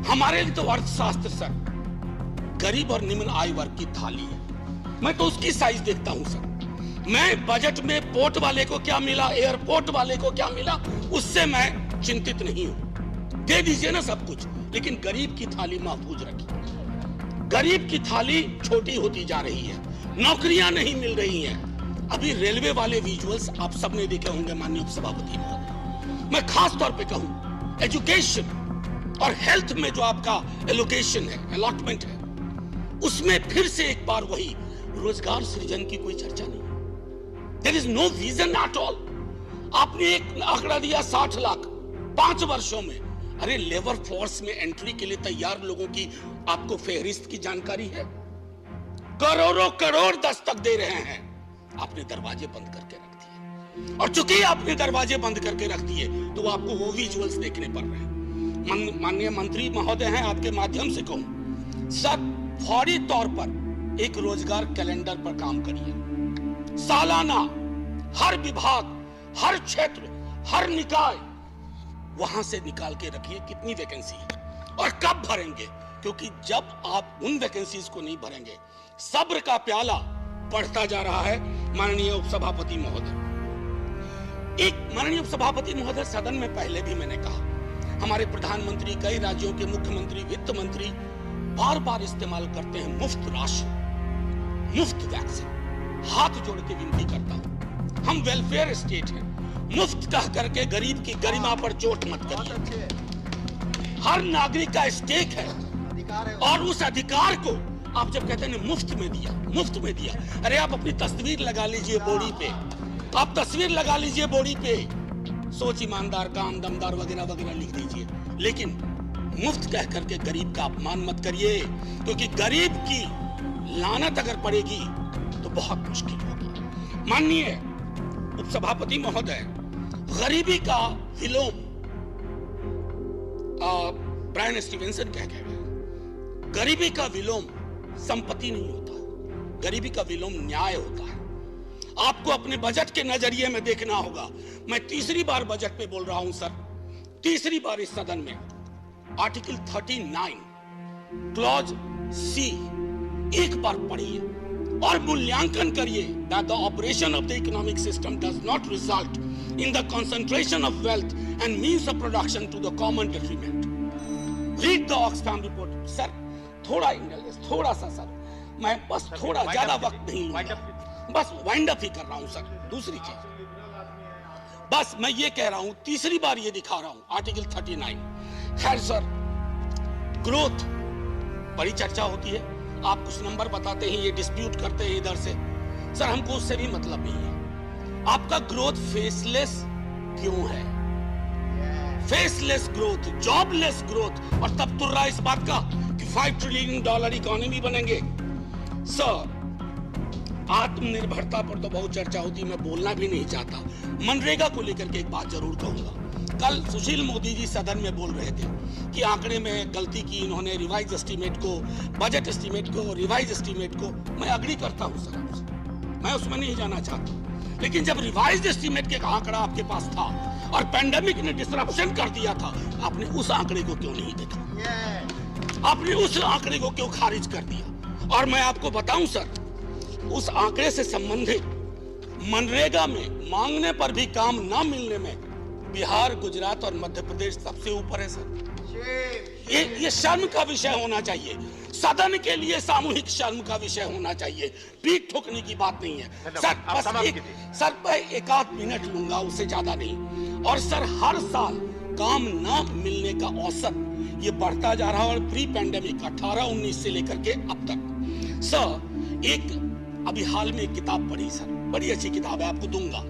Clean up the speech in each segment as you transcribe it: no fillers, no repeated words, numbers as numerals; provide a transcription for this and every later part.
हमारे लिए तो अर्थशास्त्र सर गरीब और निम्न आय वर्ग की थाली है। मैं तो उसकी साइज देखता हूं सर। मैं बजट में पोर्ट वाले को क्या मिला, एयरपोर्ट वाले को क्या मिला, उससे मैं चिंतित नहीं हूं। दे दीजिए ना सब कुछ, लेकिन गरीब की थाली महफूज रखिए। गरीब की थाली छोटी होती जा रही है, नौकरियां नहीं मिल रही हैं। अभी रेलवे वाले विजुअल्स आप सबने देखे होंगे माननीय उपसभापति महोदय। मैं खास तौर पे कहूं, एजुकेशन और हेल्थ में जो आपका एलोकेशन है, अलॉटमेंट है, उसमें फिर से एक बार वही रोजगार सृजन की कोई चर्चा नहीं। There is no vision at all. आपने एक आंकड़ा दिया 60 लाख 5 वर्षों में। अरे लेबर फोर्स में एंट्री के लिए तैयार लोगों की आपको फेहरिस्त की जानकारी है? करोड़ों करोड़ दस्तक दे रहे हैं, आपने दरवाजे बंद करके रख दिए। और चूंकि आपने दरवाजे बंद करके रख दिए तो आपको वो विजुअल्स देखने पड़ रहे हैं। माननीय मंत्री महोदय हैं, आपके माध्यम से कहूं सर, फौरी तौर पर एक रोजगार कैलेंडर पर काम करिए। सालाना हर विभाग, हर क्षेत्र, हर निकाय वहां से निकाल के रखिए कितनी वैकेंसी है और कब भरेंगे, क्योंकि जब आप उन वैकेंसीज को नहीं भरेंगे, सब्र का प्याला बढ़ता जा रहा है। माननीय उपसभापति महोदय, माननीय उपसभापति महोदय, सदन में पहले भी मैंने कहा, हमारे प्रधानमंत्री, कई राज्यों के मुख्यमंत्री, वित्त मंत्री बार बार इस्तेमाल करते हैं मुफ्त राशि, मुफ्त वैक्सीन। हाथ जोड़ के विनती करता हूं, हम वेलफेयर स्टेट हैं, मुफ्त कह करके गरीब की गरिमा पर चोट मत करिए। हर नागरिक का स्टेक है और उस अधिकार को आप जब कहते हैं मुफ्त में दिया, मुफ्त में दिया, अरे आप अपनी तस्वीर लगा लीजिए बोर्डी पे, आप तस्वीर लगा लीजिए बोर्डी पे, सोच ईमानदार, काम दमदार वगैरह वगैरह लिख दीजिए, लेकिन मुफ्त कह करके गरीब का अपमान मत करिए, क्योंकि गरीब की लानत अगर पड़ेगी तो बहुत मुश्किल होगी। माननीय उपसभापति महोदय, गरीबी का विलोम ब्रायन स्टीवेंसन कह गए, गरीबी का विलोम संपत्ति नहीं होता, गरीबी का विलोम न्याय होता है। आपको अपने बजट के नजरिए में देखना होगा। मैं तीसरी बार बजट पे बोल रहा हूं सर, तीसरी बार इस सदन में आर्टिकल 39 क्लॉज सी एक बार पढ़िए और मूल्यांकन करिए that the operation of the economic system does not result in the concentration of wealth and means of production to the common detriment. Read the Oxfam report. Sir थोड़ा intelligence, थोड़ा सा sir, मैं बस थोड़ा ज्यादा वक्त नहीं लूंगा, बस वाइंड अप ही कर रहा हूं सर। दूसरी चीज बस मैं ये कह रहा हूं, तीसरी बार ये दिखा रहा हूं आर्टिकल 39। खैर सर, ग्रोथ बड़ी चर्चा होती है, आप कुछ नंबर बताते हैं, ये डिस्प्यूट करते हैं इधर से, सर हमको उससे भी मतलब नहीं है। आपका ग्रोथ फेसलेस क्यों है? फेसलेस ग्रोथ, जॉबलेस ग्रोथ, और तब तुर रहा इस बात का कि $5 ट्रिलियन इकोनॉमी बनेंगे। सर आत्मनिर्भरता पर तो बहुत चर्चा होती है, मैं बोलना भी नहीं चाहता। मनरेगा को लेकर के एक बात जरूर कहूंगा। कल सुशील मोदी जी सदन में बोल रहे थे कि आंकड़े में गलती की इन्होंने, रिवाइज एस्टीमेट को, बजट एस्टीमेट को, रिवाइज एस्टीमेट को। मैं अग्री करता हूं सर आपसे, मैं उसमें नहीं जाना चाहता, लेकिन जब रिवाइज एस्टीमेट के आंकड़ा आपके पास था और पैंडेमिक ने डिसरप्शन कर दिया था, आपने उस आंकड़े को क्यों नहीं देखा? आपने उस आंकड़े को क्यों खारिज कर दिया? और मैं आपको बताऊं सर, उस आंकड़े से संबंधित मनरेगा में मांगने पर भी काम ना मिलने में बिहार, गुजरात और मध्य प्रदेश सबसे ऊपर है सर। ये शर्म का विषय होना चाहिए, सदन के लिए सामूहिक शर्म का विषय होना चाहिए, पीठ ठोकने की बात नहीं है सर। बस सर मैं एक आध मिनट लूंगा, उससे ज्यादा नहीं। और सर हर साल काम ना मिलने का औसत ये बढ़ता जा रहा है, और प्री पैंडेमिक 18-19 से लेकर के अब तक। सर एक अभी हाल में एक किताब पढ़ी सर, बड़ी अच्छी किताब है, आपको दूंगा,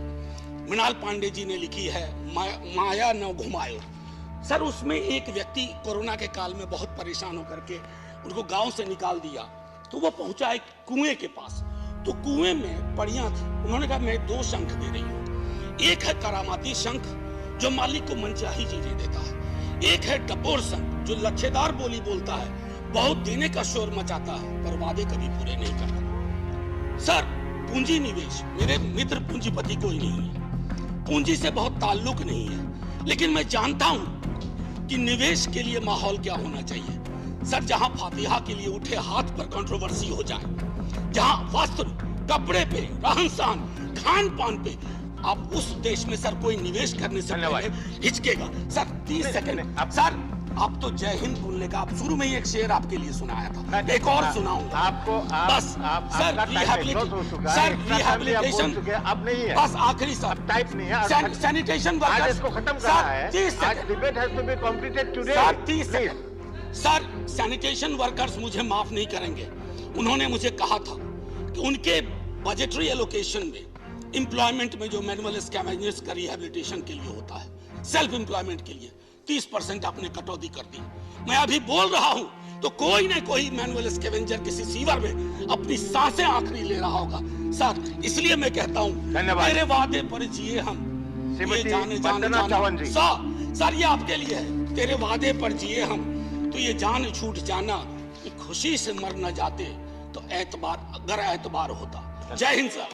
मृणाल पांडे जी ने लिखी है, माया न घुमायो। सर उसमें एक व्यक्ति कोरोना के काल में बहुत परेशान होकर के, उनको गांव से निकाल दिया, तो वो पहुंचा एक कुएं के पास, तो कुएं में पड़ियां थी। उन्होंने कहा मैं 2 शंख दे रही हूँ, एक है करामाती शंख जो मालिक को मनचाही चीजें देता है, एक है टपोर शंख जो लच्छेदार बोली बोलता है, बहुत देने का शोर मचाता है पर वादे कभी पूरे नहीं करता। सर पूंजी निवेश, मेरे मित्र पूंजीपति कोई नहीं है, पूंजी से बहुत ताल्लुक नहीं है, लेकिन मैं जानता हूं कि निवेश के लिए माहौल क्या होना चाहिए। सर, जहां फातिहा के लिए उठे हाथ पर कंट्रोवर्सी हो जाए, जहां वस्त्र, कपड़े पे, रहन सहन, खान पान पे आप उस देश में सर कोई निवेश करने से पहले हिचकेगा। Sir 30 second. सर आप तो जय हिंद बोलने का, आप शुरू में ही एक शेर आपके लिए सुनाया था, एक और सुनाऊंगा आपको। बस सर, रिहैबिलिटेशन अब नहीं है, बस आखिरी सर, टाइप नहीं है। सैनिटेशन आज वर्कर्स इसको खत्म करना है। 30 second. Debate has to be completed today. Sir 30 second. Sir, sanitation workers मुझे माफ नहीं करेंगे। उन्होंने मुझे कहा था कि उनके बजटरी एलोकेशन में एम्प्लॉयमेंट में जो मैनुअल स्कैवेंजर्स का रिहैबिलिटेशन के लिए होता है, सेल्फ एम्प्लॉयमेंट के लिए 30% आपने कटौती कर दी। मैं अभी बोल रहा हूं तो कोई न कोई मैनुअल स्कैवेंजर किसी सीवर में अपनी सांसें आखिरी ले रहा होगा। सर इसलिए मैं कहता हूं, मेरे वादे पर जिए हम, ये जाने जाना। सर ये आपके लिए है, तेरे वादे पर जिए हम, तो ये जान छूट जाना कि खुशी से मर न जाते तो एतबार, अगर एतबार होता। जय हिंद सर।